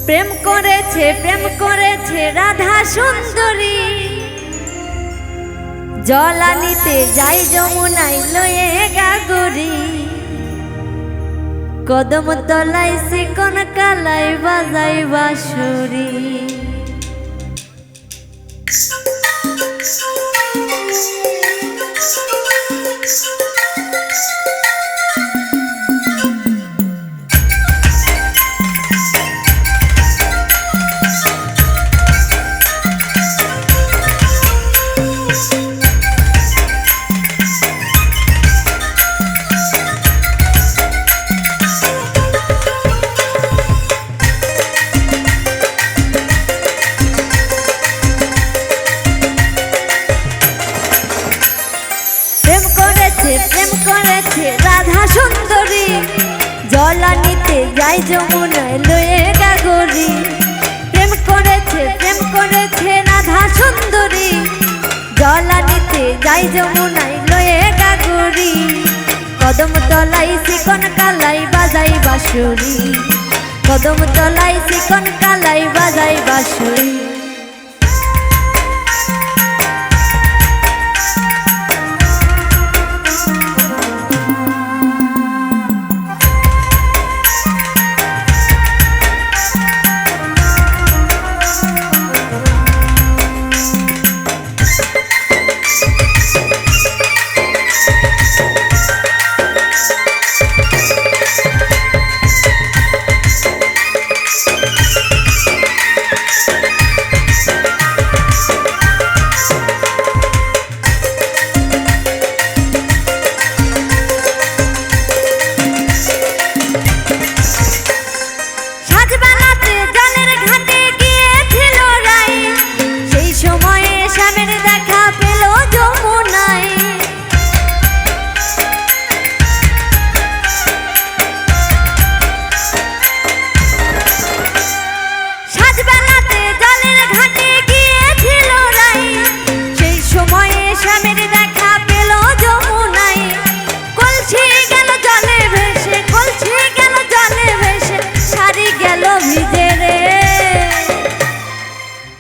প্রেম করেছে রাধা সুন্দরী, জল আনিতে যাই যমুনায় লয়ে গাগরি। কদম তলায় চিকন কালাই বাজাই বাঁশরি। প্রেম করেছে রাধা সুন্দরী, জল আনিতে যাই যমুনায় লয়ে গাগরি। প্রেম করেছে রাধা সুন্দরী, জল আনিতে যাই যমুনায় লয়ে গাগরি। কদম তলাই চিকন কালাই বাজাই বাঁশরি, কদম তলাই চিকন কালাই বাজাই বাঁশরি।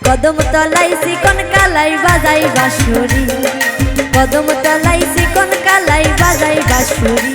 কদম তলাই চিকন কালাই বাজাই বাঁশরি, কদম তলাই চিকন কালাই বাজাই বাঁশরি।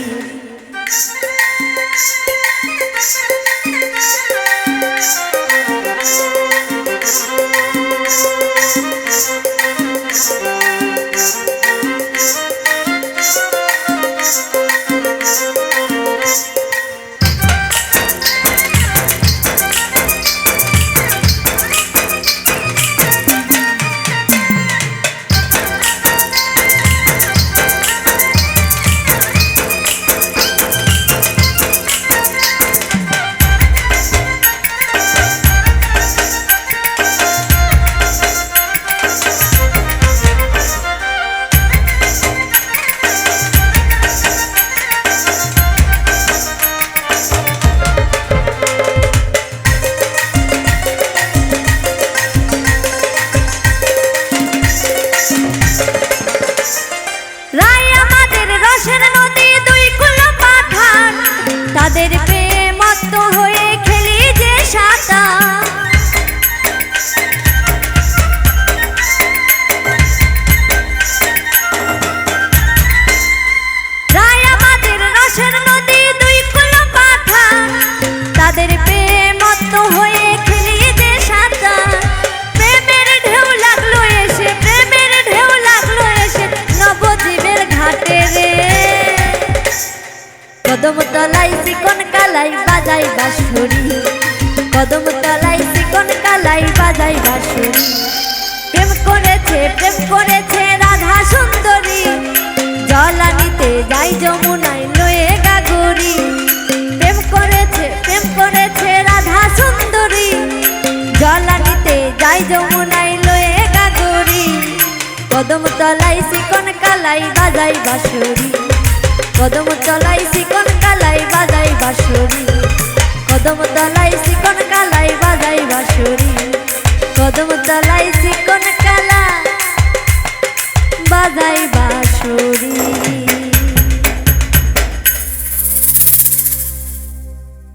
তাদের প্রেমত্ব হয়ে খেলি যে সাঁতার, রায় আমাদের রসের নদী দুই কুলো পাঠান। তাদের প্রেমত্ব হয়ে খেলি যে সাঁতার। প্রেমের ঢেউ লাগলো এসে, প্রেমের ঢেউ লাগলো এসে নবদ্বীপের ঘাটে রে। কদম তলাই চিকন কালাই বাজাই বাঁশরি, কদম তলাই চিকন কালাই বাজাই বাঁশরি। প্রেম করেছে রাধা সুন্দরী, জল আনিতে যাই যমুনায় লয়ে গাগরি। প্রেম করেছে রাধা সুন্দরী, জল আনিতে যাই যমুনায় লয়ে গাগরি। কদম তলাই চিকন কালাই বাজাই বাঁশরি, কদম তলাই চিকন কালাই বাজাই বাঁশরি, কদম তলাই চিকন কালাই বাজাই বাঁশরি।